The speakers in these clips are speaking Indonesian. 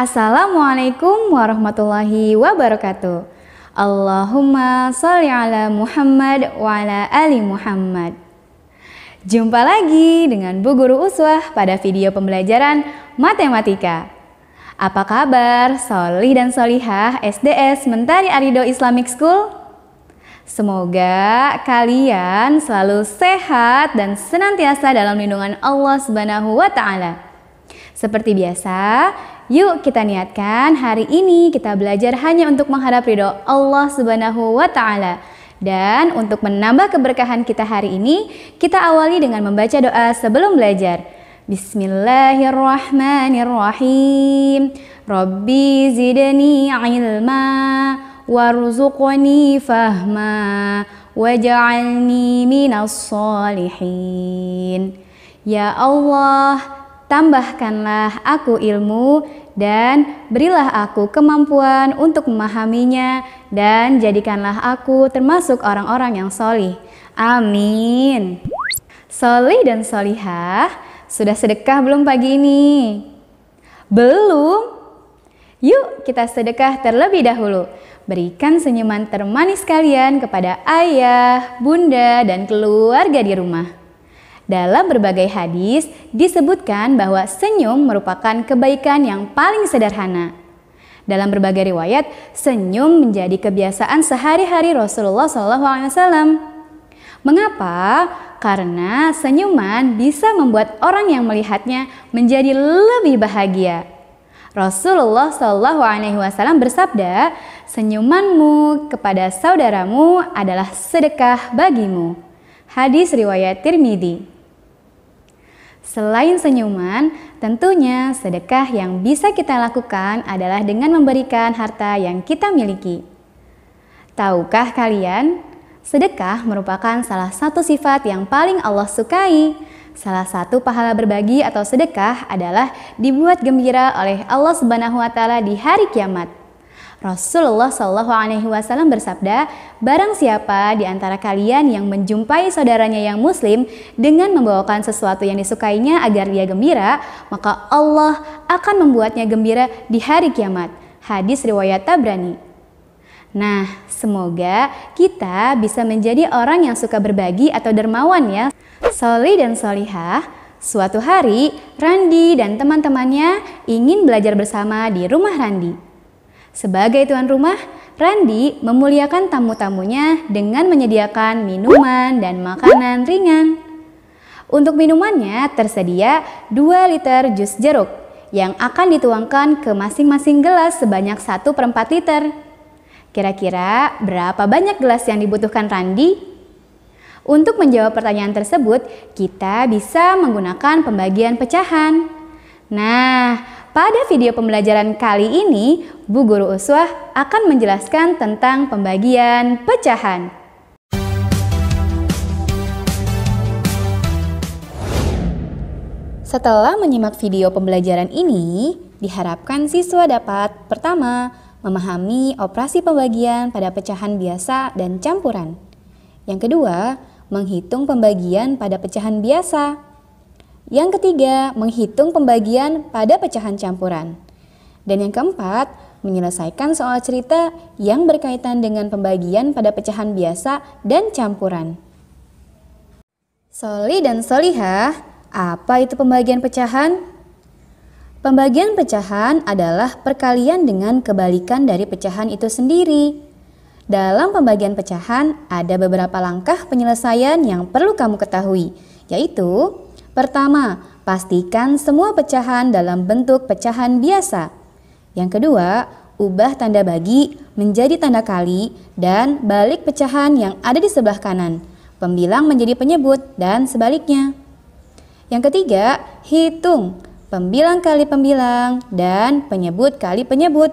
Assalamualaikum warahmatullahi wabarakatuh. Allahumma sholli ala Muhammad wa ala ali Muhammad. Jumpa lagi dengan Bu Guru Uswah pada video pembelajaran matematika. Apa kabar Solih dan Solihah SDS Mentari Arido Islamic School? Semoga kalian selalu sehat dan senantiasa dalam lindungan Allah Subhanahu wa Ta'ala. Seperti biasa, yuk kita niatkan hari ini kita belajar hanya untuk menghadap ridho Allah Subhanahu wa Ta'ala. Dan untuk menambah keberkahan kita hari ini, kita awali dengan membaca doa sebelum belajar. Bismillahirrahmanirrahim. Rabbi zidni ilma warzuqni fahma waj'alni minas sholihin. Ya Allah, tambahkanlah aku ilmu dan berilah aku kemampuan untuk memahaminya dan jadikanlah aku termasuk orang-orang yang solih. Amin. Solih dan solihah, sudah sedekah belum pagi ini? Belum? Yuk kita sedekah terlebih dahulu. Berikan senyuman termanis kalian kepada ayah, bunda, dan keluarga di rumah. Dalam berbagai hadis disebutkan bahwa senyum merupakan kebaikan yang paling sederhana. Dalam berbagai riwayat, senyum menjadi kebiasaan sehari-hari Rasulullah SAW. Mengapa? Karena senyuman bisa membuat orang yang melihatnya menjadi lebih bahagia. Rasulullah SAW bersabda, senyumanmu kepada saudaramu adalah sedekah bagimu. Hadis riwayat Tirmidzi. Selain senyuman, tentunya sedekah yang bisa kita lakukan adalah dengan memberikan harta yang kita miliki. Tahukah kalian, sedekah merupakan salah satu sifat yang paling Allah sukai. Salah satu pahala berbagi atau sedekah adalah dibuat gembira oleh Allah Subhanahu wa Ta'ala di hari kiamat. Rasulullah SAW bersabda, barang siapa di antara kalian yang menjumpai saudaranya yang muslim dengan membawakan sesuatu yang disukainya agar dia gembira, maka Allah akan membuatnya gembira di hari kiamat. Hadis riwayat Tabrani. Nah, semoga kita bisa menjadi orang yang suka berbagi atau dermawan ya. Solih dan solihah, suatu hari Randi dan teman-temannya ingin belajar bersama di rumah Randi. Sebagai tuan rumah, Randi memuliakan tamu-tamunya dengan menyediakan minuman dan makanan ringan. Untuk minumannya tersedia 2 liter jus jeruk yang akan dituangkan ke masing-masing gelas sebanyak 1/4 liter. Kira-kira berapa banyak gelas yang dibutuhkan Randi? Untuk menjawab pertanyaan tersebut, kita bisa menggunakan pembagian pecahan. Nah, pada video pembelajaran kali ini, Bu Guru Uswah akan menjelaskan tentang pembagian pecahan. Setelah menyimak video pembelajaran ini, diharapkan siswa dapat pertama, memahami operasi pembagian pada pecahan biasa dan campuran. Yang kedua, menghitung pembagian pada pecahan biasa. Yang ketiga, menghitung pembagian pada pecahan campuran. Dan yang keempat, menyelesaikan soal cerita yang berkaitan dengan pembagian pada pecahan biasa dan campuran. Solih dan solihah, apa itu pembagian pecahan? Pembagian pecahan adalah perkalian dengan kebalikan dari pecahan itu sendiri. Dalam pembagian pecahan, ada beberapa langkah penyelesaian yang perlu kamu ketahui, yaitu pertama, pastikan semua pecahan dalam bentuk pecahan biasa. Yang kedua, ubah tanda bagi menjadi tanda kali dan balik pecahan yang ada di sebelah kanan. Pembilang menjadi penyebut dan sebaliknya. Yang ketiga, hitung pembilang kali pembilang dan penyebut kali penyebut.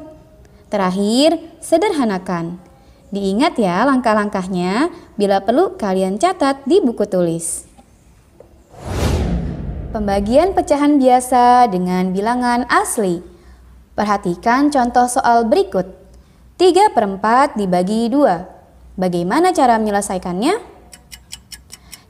Terakhir, sederhanakan. Diingat ya langkah-langkahnya, bila perlu kalian catat di buku tulis. Pembagian pecahan biasa dengan bilangan asli. Perhatikan contoh soal berikut. 3/4 dibagi 2. Bagaimana cara menyelesaikannya?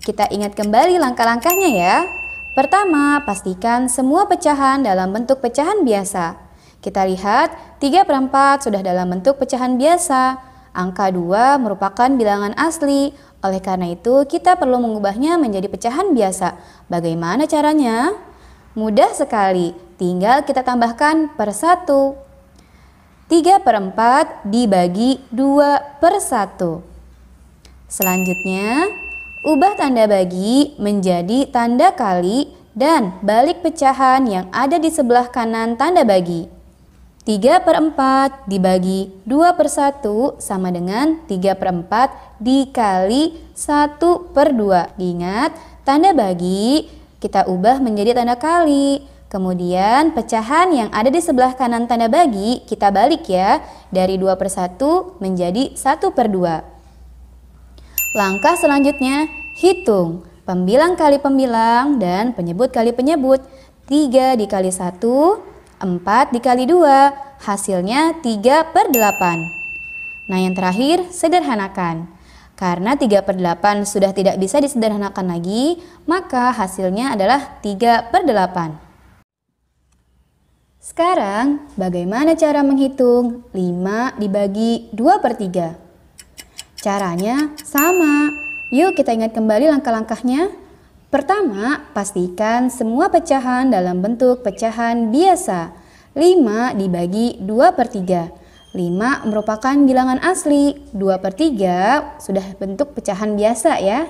Kita ingat kembali langkah-langkahnya ya. Pertama, pastikan semua pecahan dalam bentuk pecahan biasa. Kita lihat 3/4 sudah dalam bentuk pecahan biasa. Angka 2 merupakan bilangan asli. Oleh karena itu kita perlu mengubahnya menjadi pecahan biasa. Bagaimana caranya? Mudah sekali, tinggal kita tambahkan per 1. 3/4 dibagi 2/1. Selanjutnya, ubah tanda bagi menjadi tanda kali dan balik pecahan yang ada di sebelah kanan tanda bagi. 3/4 dibagi 2/1 sama dengan 3/4 dikali 1/2. Ingat, tanda bagi kita ubah menjadi tanda kali. Kemudian pecahan yang ada di sebelah kanan tanda bagi kita balik ya, dari 2/1 menjadi 1/2. Langkah selanjutnya, hitung pembilang kali pembilang dan penyebut kali penyebut. 3 dikali 1, 4 dikali 2, hasilnya 3/8. Nah, yang terakhir, sederhanakan. Karena 3/8 sudah tidak bisa disederhanakan lagi, maka hasilnya adalah 3/8. Sekarang, bagaimana cara menghitung 5 dibagi 2/3? Caranya sama. Yuk kita ingat kembali langkah-langkahnya. Pertama, pastikan semua pecahan dalam bentuk pecahan biasa. 5 dibagi 2/3. 5 merupakan bilangan asli. 2/3 sudah bentuk pecahan biasa ya.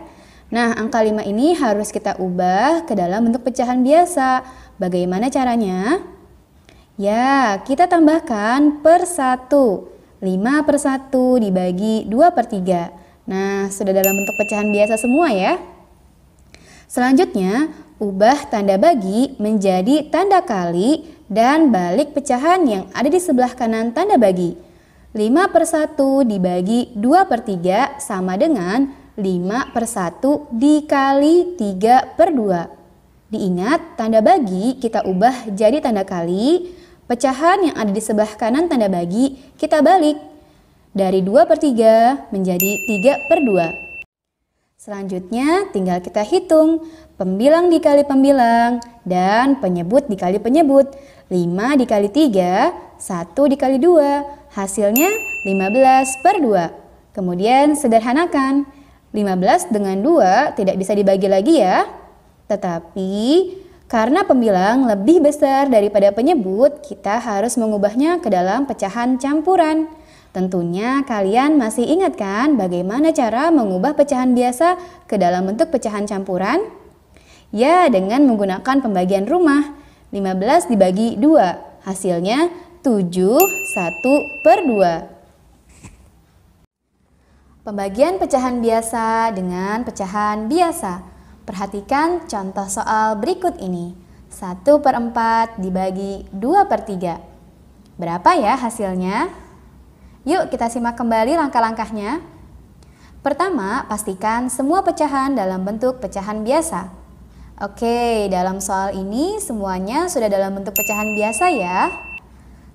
Nah, angka 5 ini harus kita ubah ke dalam bentuk pecahan biasa. Bagaimana caranya? Ya, kita tambahkan per 1. 5/1 dibagi 2/3. Nah, sudah dalam bentuk pecahan biasa semua ya. Selanjutnya, ubah tanda bagi menjadi tanda kali dan balik pecahan yang ada di sebelah kanan tanda bagi. 5/1 dibagi 2/3 sama dengan 5/1 dikali 3/2. Diingat, tanda bagi kita ubah jadi tanda kali, pecahan yang ada di sebelah kanan tanda bagi kita balik dari 2/3 menjadi 3/2. Selanjutnya tinggal kita hitung pembilang dikali pembilang dan penyebut dikali penyebut. 5 dikali 3, 1 dikali 2, hasilnya 15/2. Kemudian sederhanakan, 15 dengan 2 tidak bisa dibagi lagi ya. Tetapi karena pembilang lebih besar daripada penyebut, kita harus mengubahnya ke dalam pecahan campuran. Tentunya kalian masih ingat kan bagaimana cara mengubah pecahan biasa ke dalam bentuk pecahan campuran? Ya, dengan menggunakan pembagian rumah. 15 dibagi 2, hasilnya 7, 1/2. Pembagian pecahan biasa dengan pecahan biasa. Perhatikan contoh soal berikut ini. 1/4 dibagi 2/3. Berapa ya hasilnya? Yuk kita simak kembali langkah-langkahnya. Pertama, pastikan semua pecahan dalam bentuk pecahan biasa. Oke, dalam soal ini semuanya sudah dalam bentuk pecahan biasa ya.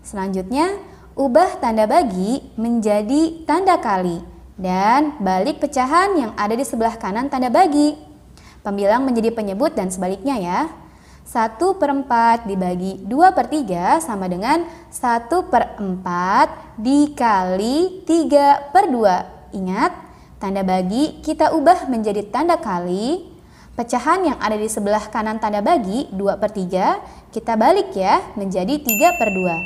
Selanjutnya, ubah tanda bagi menjadi tanda kali dan balik pecahan yang ada di sebelah kanan tanda bagi. Pembilang menjadi penyebut dan sebaliknya ya. 1/4 dibagi 2/3 sama dengan 1/4 dikali 3/2. Ingat, tanda bagi kita ubah menjadi tanda kali. Pecahan yang ada di sebelah kanan tanda bagi 2/3 kita balik ya menjadi 3/2.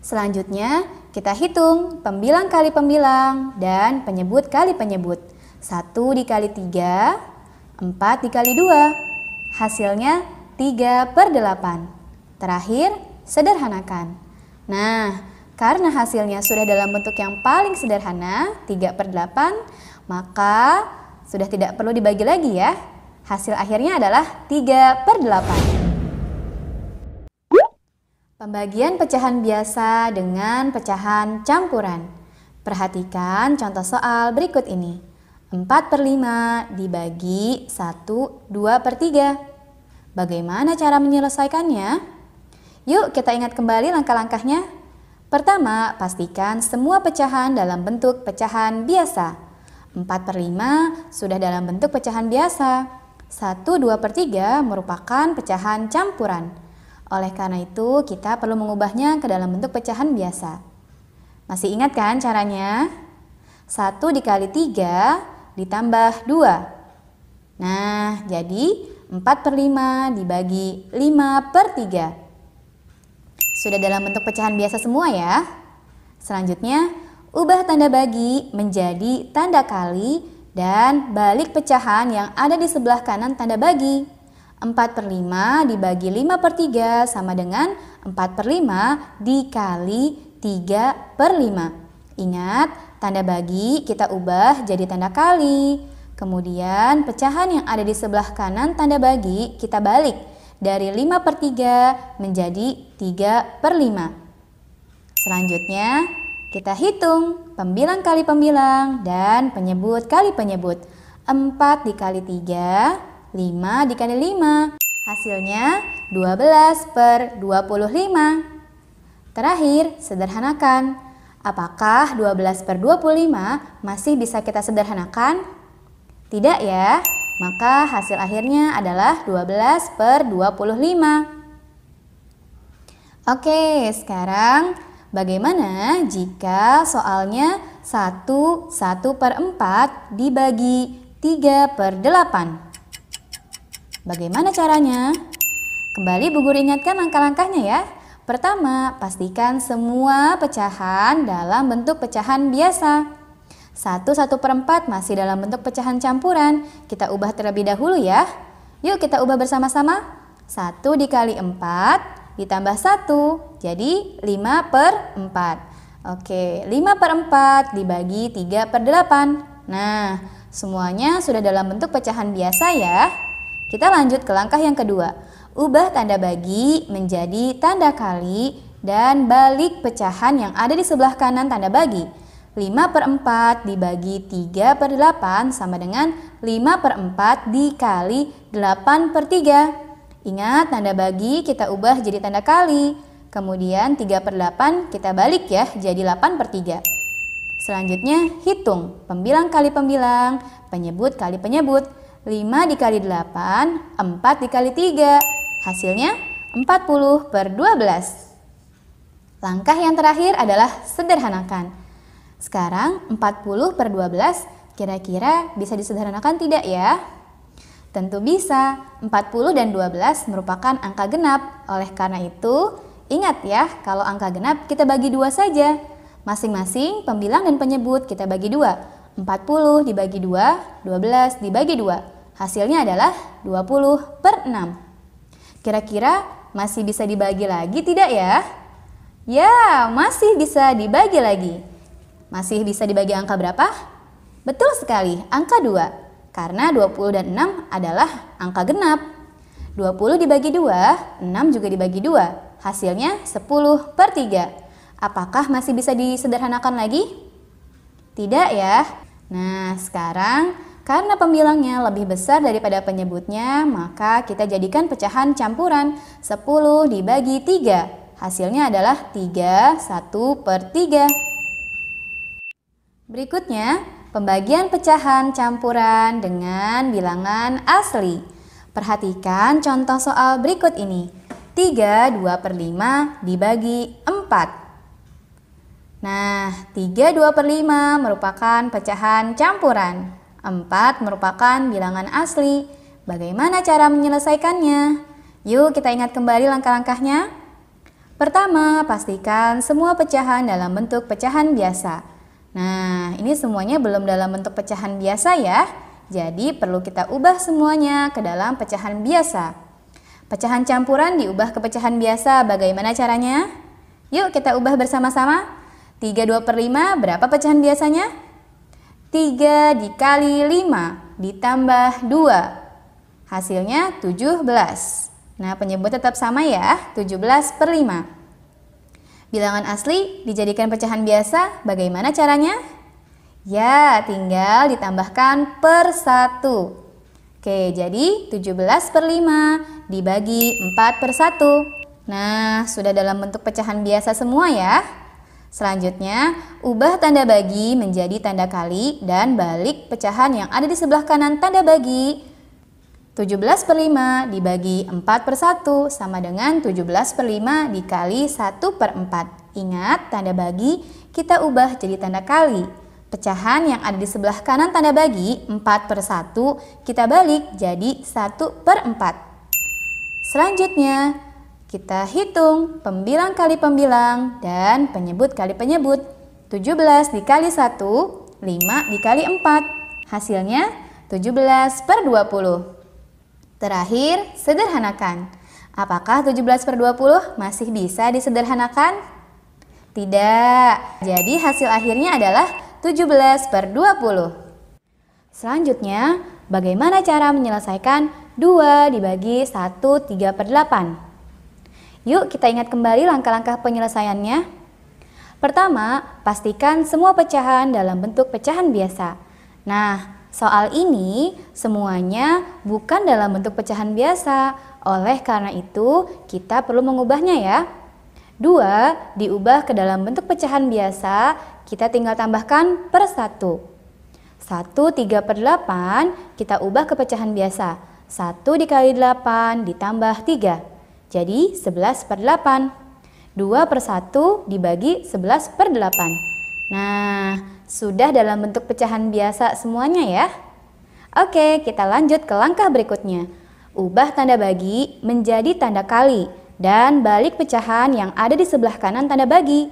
Selanjutnya kita hitung pembilang kali pembilang dan penyebut kali penyebut. 1 dikali 3, 4 dikali 2. Hasilnya 3/8. Terakhir, sederhanakan. Nah, karena hasilnya sudah dalam bentuk yang paling sederhana, 3/8, maka sudah tidak perlu dibagi lagi ya. Hasil akhirnya adalah 3/8. Pembagian pecahan biasa dengan pecahan campuran. Perhatikan contoh soal berikut ini. 4/5 dibagi 1, 2/3. Bagaimana cara menyelesaikannya? Yuk kita ingat kembali langkah-langkahnya. Pertama, pastikan semua pecahan dalam bentuk pecahan biasa. 4/5 sudah dalam bentuk pecahan biasa. 1, 2/3 merupakan pecahan campuran. Oleh karena itu, kita perlu mengubahnya ke dalam bentuk pecahan biasa. Masih ingat kan caranya? 1 dikali 3 ditambah 2. Nah, jadi 4/5 dibagi 5/3. Sudah dalam bentuk pecahan biasa semua ya. Selanjutnya, ubah tanda bagi menjadi tanda kali dan balik pecahan yang ada di sebelah kanan tanda bagi. 4/5 dibagi 5/3 sama dengan 4/5 dikali 3/5. Ingat, tanda bagi kita ubah jadi tanda kali. Kemudian pecahan yang ada di sebelah kanan tanda bagi kita balik dari 5/3 menjadi 3/5. Selanjutnya kita hitung pembilang kali pembilang dan penyebut kali penyebut. 4 dikali 3, 5 dikali 5. Hasilnya 12/25. Terakhir, sederhanakan. Apakah 12/25 masih bisa kita sederhanakan? Tidak ya, maka hasil akhirnya adalah 12/25. Oke, sekarang bagaimana jika soalnya 1/4 dibagi 3/8? Bagaimana caranya? Kembali Bu Guru ingatkan langkah-langkahnya ya. Pertama, pastikan semua pecahan dalam bentuk pecahan biasa. 1/4 masih dalam bentuk pecahan campuran. Kita ubah terlebih dahulu ya. Yuk kita ubah bersama-sama. 1 dikali 4 ditambah 1, jadi 5/4. Oke, 5/4 dibagi 3/8. Nah, semuanya sudah dalam bentuk pecahan biasa ya. Kita lanjut ke langkah yang kedua. Ubah tanda bagi menjadi tanda kali dan balik pecahan yang ada di sebelah kanan tanda bagi. 5/4 dibagi 3/8 sama dengan 5/4 dikali 8/3. Ingat, tanda bagi kita ubah jadi tanda kali. Kemudian 3/8 kita balik ya jadi 8/3. Selanjutnya hitung pembilang kali pembilang, penyebut kali penyebut. 5 dikali 8, 4 dikali 3. Hasilnya 40/12. Langkah yang terakhir adalah sederhanakan. Sekarang 40/12 kira-kira bisa disederhanakan tidak ya? Tentu bisa. 40 dan 12 merupakan angka genap. Oleh karena itu, ingat ya, kalau angka genap kita bagi 2 saja. Masing-masing pembilang dan penyebut kita bagi 2. 40 dibagi 2, 12 dibagi 2. Hasilnya adalah 20/6. Kira-kira masih bisa dibagi lagi tidak ya? Ya, masih bisa dibagi lagi. Masih bisa dibagi angka berapa? Betul sekali, angka 2. Karena 20 dan 6 adalah angka genap. 20 dibagi 2, 6 juga dibagi 2. Hasilnya 10/3. Apakah masih bisa disederhanakan lagi? Tidak ya. Nah, sekarang karena pembilangnya lebih besar daripada penyebutnya, maka kita jadikan pecahan campuran. 10 dibagi 3. Hasilnya adalah 3/1/3. Berikutnya, pembagian pecahan campuran dengan bilangan asli. Perhatikan contoh soal berikut ini. 3/2/5 dibagi 4. Nah, 3/2/5 merupakan pecahan campuran. 4 merupakan bilangan asli. Bagaimana cara menyelesaikannya? Yuk kita ingat kembali langkah-langkahnya. Pertama, pastikan semua pecahan dalam bentuk pecahan biasa. Nah, ini semuanya belum dalam bentuk pecahan biasa ya. Jadi perlu kita ubah semuanya ke dalam pecahan biasa. Pecahan campuran diubah ke pecahan biasa. Bagaimana caranya? Yuk kita ubah bersama-sama. 3/2/5 berapa pecahan biasanya? 3 dikali 5 ditambah 2. Hasilnya 17. Nah, penyebut tetap sama ya, 17/5. Bilangan asli dijadikan pecahan biasa, bagaimana caranya? Ya, tinggal ditambahkan per 1. Oke, jadi 17/5 dibagi 4/1. Nah, sudah dalam bentuk pecahan biasa semua ya. Selanjutnya, ubah tanda bagi menjadi tanda kali dan balik pecahan yang ada di sebelah kanan tanda bagi. 17/5 dibagi 4/1 sama dengan 17/5 dikali 1/4. Ingat, tanda bagi kita ubah jadi tanda kali. Pecahan yang ada di sebelah kanan tanda bagi 4/1 kita balik jadi 1/4. Selanjutnya kita hitung pembilang kali pembilang dan penyebut kali penyebut. 17 dikali 1, 5 dikali 4. Hasilnya 17/20. Terakhir, sederhanakan. Apakah 17/20 masih bisa disederhanakan? Tidak. Jadi hasil akhirnya adalah 17/20. Selanjutnya, bagaimana cara menyelesaikan 2 dibagi 1 3/8? Yuk kita ingat kembali langkah-langkah penyelesaiannya. Pertama, pastikan semua pecahan dalam bentuk pecahan biasa. Nah, soal ini semuanya bukan dalam bentuk pecahan biasa. Oleh karena itu, kita perlu mengubahnya ya. 2 diubah ke dalam bentuk pecahan biasa, kita tinggal tambahkan per 1. 1 3/8 kita ubah ke pecahan biasa. 1 dikali 8 ditambah 3. Jadi 11/8. 2/1 dibagi 11/8. Nah, sudah dalam bentuk pecahan biasa semuanya ya. Oke, kita lanjut ke langkah berikutnya. Ubah tanda bagi menjadi tanda kali dan balik pecahan yang ada di sebelah kanan tanda bagi.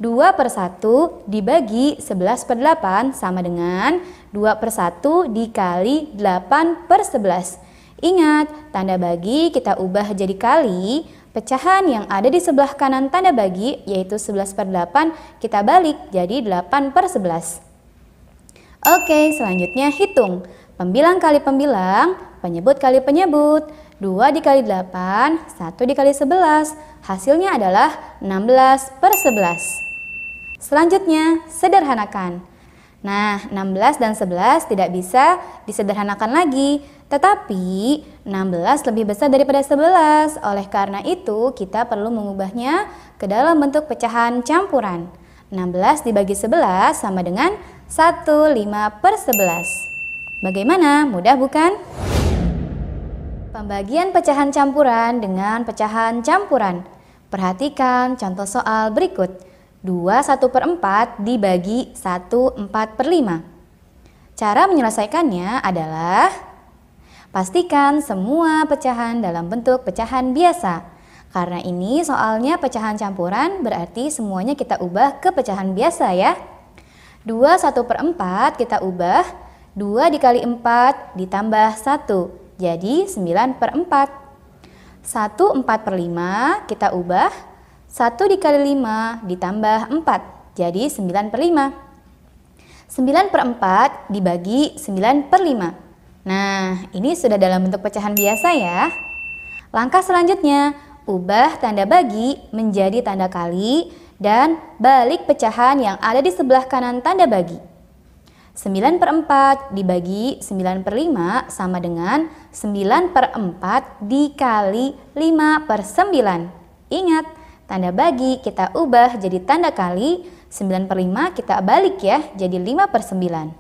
2/1 dibagi 11/8 sama dengan 2/1 dikali 8/11. Ingat, tanda bagi kita ubah jadi kali. Pecahan yang ada di sebelah kanan tanda bagi yaitu 11/8 kita balik jadi 8/11. Oke, selanjutnya hitung. Pembilang kali pembilang, penyebut kali penyebut. 2 dikali 8, 1 dikali 11. Hasilnya adalah 16/11. Selanjutnya, sederhanakan. Nah, 16 dan 11 tidak bisa disederhanakan lagi. Tetapi 16 lebih besar daripada 11. Oleh karena itu kita perlu mengubahnya ke dalam bentuk pecahan campuran. 16 dibagi 11 sama dengan 1/5/11. Bagaimana? Mudah bukan? Pembagian pecahan campuran dengan pecahan campuran. Perhatikan contoh soal berikut. 2 1/4 dibagi 1 4/5. Cara menyelesaikannya adalah pastikan semua pecahan dalam bentuk pecahan biasa. Karena ini soalnya pecahan campuran, berarti semuanya kita ubah ke pecahan biasa ya. 2 1/4 kita ubah 2 dikali 4 ditambah 1, jadi 9/4. 1 4/5 kita ubah 1 dikali 5 ditambah 4, jadi 9/5. 9/4 dibagi 9/5. Nah, ini sudah dalam bentuk pecahan biasa ya. Langkah selanjutnya, ubah tanda bagi menjadi tanda kali dan balik pecahan yang ada di sebelah kanan tanda bagi. 9/4 dibagi 9/5 sama dengan 9/4 dikali 5/9. Ingat, tanda bagi kita ubah jadi tanda kali, 9/5 kita balik ya, jadi 5/9.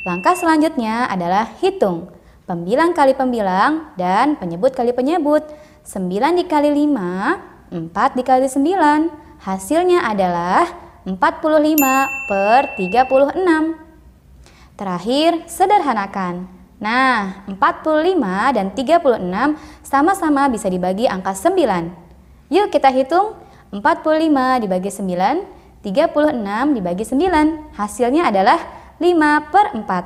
Langkah selanjutnya adalah hitung. Pembilang kali pembilang dan penyebut kali penyebut. 9 dikali 5, 4 dikali 9. Hasilnya adalah 45/36. Terakhir, sederhanakan. Nah, 45 dan 36 sama-sama bisa dibagi angka 9. Yuk kita hitung. 45 dibagi 9, 36 dibagi 9. Hasilnya adalah 5/4.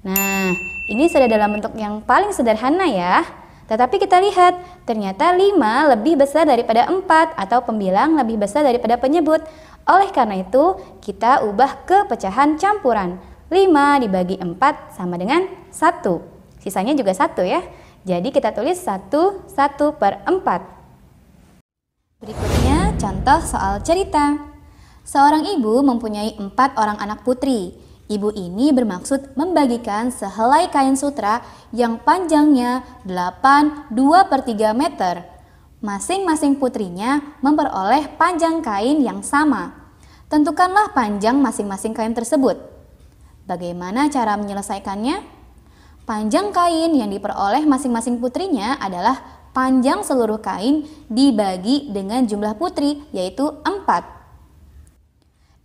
Nah, ini sudah dalam bentuk yang paling sederhana ya. Tetapi kita lihat, ternyata 5 lebih besar daripada 4 atau pembilang lebih besar daripada penyebut. Oleh karena itu, kita ubah ke pecahan campuran. 5 dibagi 4 sama dengan 1. Sisanya juga 1 ya. Jadi kita tulis 1/4. Berikutnya contoh soal cerita. Seorang ibu mempunyai 4 orang anak putri. Ibu ini bermaksud membagikan sehelai kain sutra yang panjangnya 2/3 meter. Masing-masing putrinya memperoleh panjang kain yang sama. Tentukanlah panjang masing-masing kain tersebut. Bagaimana cara menyelesaikannya? Panjang kain yang diperoleh masing-masing putrinya adalah panjang seluruh kain dibagi dengan jumlah putri, yaitu 4.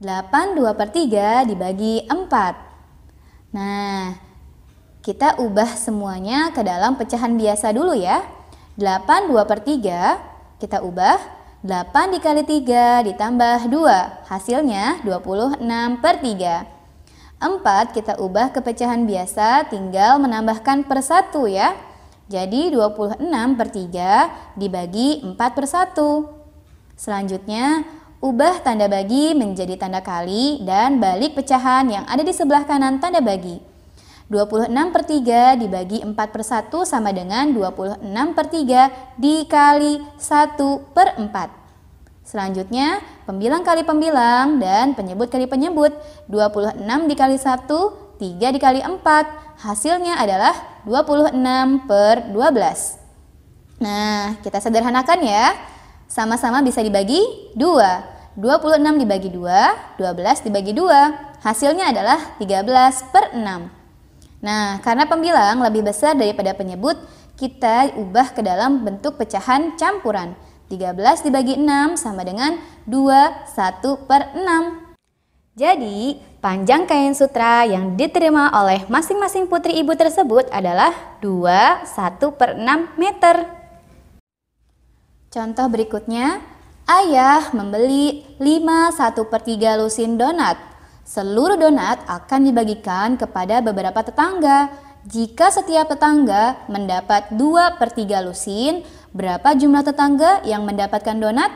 8 2/3 dibagi 4. Nah, kita ubah semuanya ke dalam pecahan biasa dulu ya. 8 2/3 kita ubah 8 dikali 3 ditambah 2, hasilnya 26/3. 4 kita ubah ke pecahan biasa, tinggal menambahkan per 1 ya. Jadi 26/3 dibagi 4/1. Selanjutnya, ubah tanda bagi menjadi tanda kali dan balik pecahan yang ada di sebelah kanan tanda bagi. 26/3 dibagi 4/1 sama dengan 26/3 dikali 1/4. Selanjutnya, pembilang kali pembilang dan penyebut kali penyebut. 26 dikali 1, 3 dikali 4. Hasilnya adalah 26/12. Nah, kita sederhanakan ya. Sama-sama bisa dibagi 2. 26 dibagi 2, 12 dibagi 2. Hasilnya adalah 13/6. Nah, karena pembilang lebih besar daripada penyebut, kita ubah ke dalam bentuk pecahan campuran. 13 dibagi 6 sama dengan 21/6. Jadi, panjang kain sutra yang diterima oleh masing-masing putri ibu tersebut adalah 21/6 meter. Contoh berikutnya, ayah membeli 5/1/3 lusin donat. Seluruh donat akan dibagikan kepada beberapa tetangga. Jika setiap tetangga mendapat 2/3 lusin, berapa jumlah tetangga yang mendapatkan donat?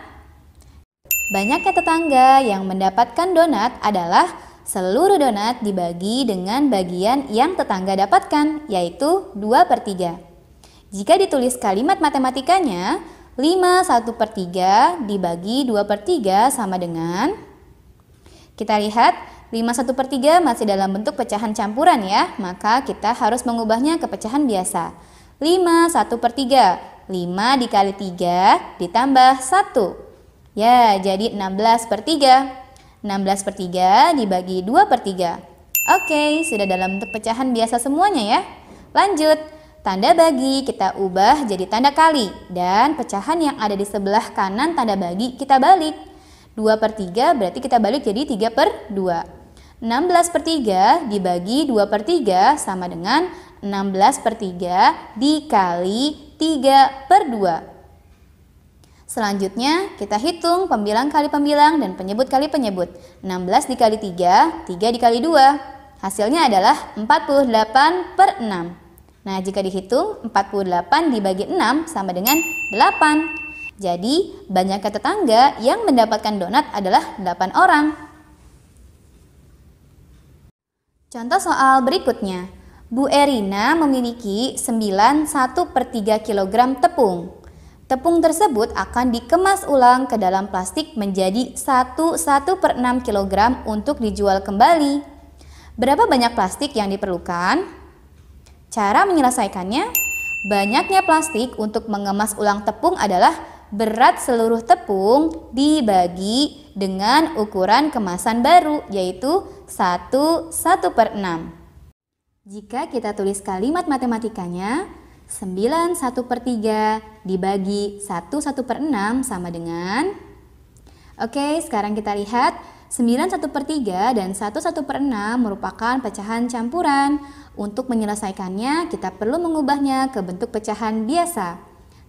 Banyaknya tetangga yang mendapatkan donat adalah seluruh donat dibagi dengan bagian yang tetangga dapatkan, yaitu 2/3. Jika ditulis kalimat matematikanya, 5/1/3 dibagi 2/3 sama dengan, kita lihat 5/1/3 masih dalam bentuk pecahan campuran ya, maka kita harus mengubahnya ke pecahan biasa. 5/1/3, 5 dikali 3 ditambah 1. Ya, jadi 16/3. 16/3 dibagi 2/3. Oke, sudah dalam bentuk pecahan biasa semuanya ya. Lanjut, tanda bagi kita ubah jadi tanda kali dan pecahan yang ada di sebelah kanan tanda bagi kita balik. 2/3 berarti kita balik jadi 3/2. 16/3 dibagi 2/3 sama dengan 16/3 dikali 3/2. Selanjutnya kita hitung pembilang kali pembilang dan penyebut kali penyebut. 16 dikali 3, 3 dikali 2. Hasilnya adalah 48/6. Nah, jika dihitung 48 dibagi 6 sama dengan 8. Jadi, banyaknya tetangga yang mendapatkan donat adalah 8 orang. Contoh soal berikutnya. Bu Erina memiliki 9/1/3 kg tepung. Tepung tersebut akan dikemas ulang ke dalam plastik menjadi 1/1/6 kg untuk dijual kembali. Berapa banyak plastik yang diperlukan? Cara menyelesaikannya, banyaknya plastik untuk mengemas ulang tepung adalah berat seluruh tepung dibagi dengan ukuran kemasan baru, yaitu 1/1/6. Jika kita tulis kalimat matematikanya, 9/1/3 dibagi 1/1/6 sama dengan, oke, sekarang kita lihat 9/1/3 dan 1/1/6 merupakan pecahan campuran. Untuk menyelesaikannya, kita perlu mengubahnya ke bentuk pecahan biasa.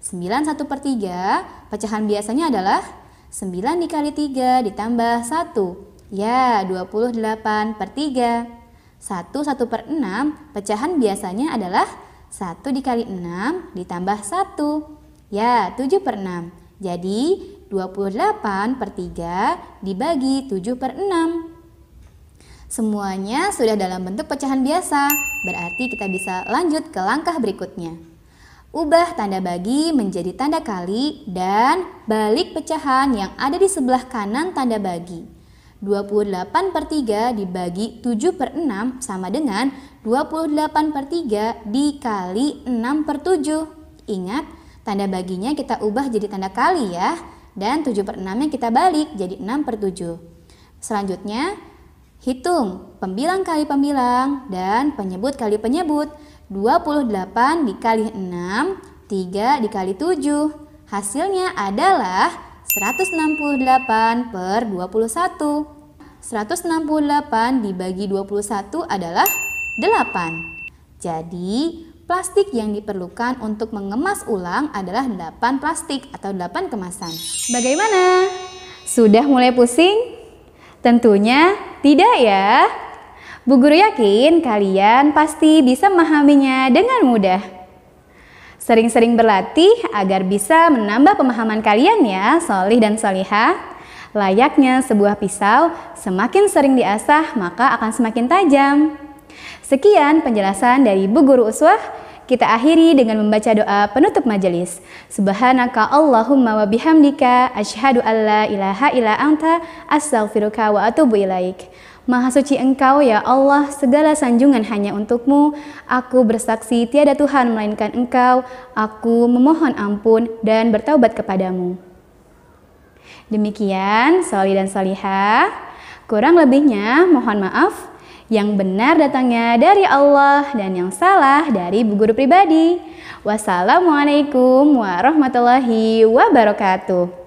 9/1/3, pecahan biasanya adalah 9 dikali 3 ditambah 1. Ya, 28/3. 1/1/6, pecahan biasanya adalah 1 dikali 6 ditambah 1. Ya, 7/6. Jadi, 28/3 dibagi 7/6. Semuanya sudah dalam bentuk pecahan biasa, berarti kita bisa lanjut ke langkah berikutnya. Ubah tanda bagi menjadi tanda kali dan balik pecahan yang ada di sebelah kanan tanda bagi. 28/3 dibagi 7/6 sama dengan 28/3 dikali 6/7. Ingat, tanda baginya kita ubah jadi tanda kali ya, dan 7/6-nya kita balik jadi 6/7. Selanjutnya, hitung pembilang kali pembilang dan penyebut kali penyebut. 28 dikali 6, 3 dikali 7. Hasilnya adalah 168 per 21. 168 dibagi 21 adalah 8. Jadi, plastik yang diperlukan untuk mengemas ulang adalah 8 plastik atau 8 kemasan. Bagaimana? Sudah mulai pusing? Tentunya tidak ya. Bu Guru yakin kalian pasti bisa memahaminya dengan mudah. Sering-sering berlatih agar bisa menambah pemahaman kalian ya, solih dan solihah. Layaknya sebuah pisau, semakin sering diasah maka akan semakin tajam. Sekian penjelasan dari Bu Guru Uswah. Kita akhiri dengan membaca doa penutup majelis. Subhanaka Allahumma wa bihamdika asyhadu an la ilaha illa anta astaghfiruka wa atubu ilaik. Maha suci Engkau ya Allah, segala sanjungan hanya Untukmu. Aku bersaksi tiada Tuhan melainkan Engkau. Aku memohon ampun dan bertaubat kepadamu. Demikian sholih dan sholihah. Kurang lebihnya mohon maaf. Yang benar datangnya dari Allah dan yang salah dari Bu Guru pribadi. Wassalamualaikum warahmatullahi wabarakatuh.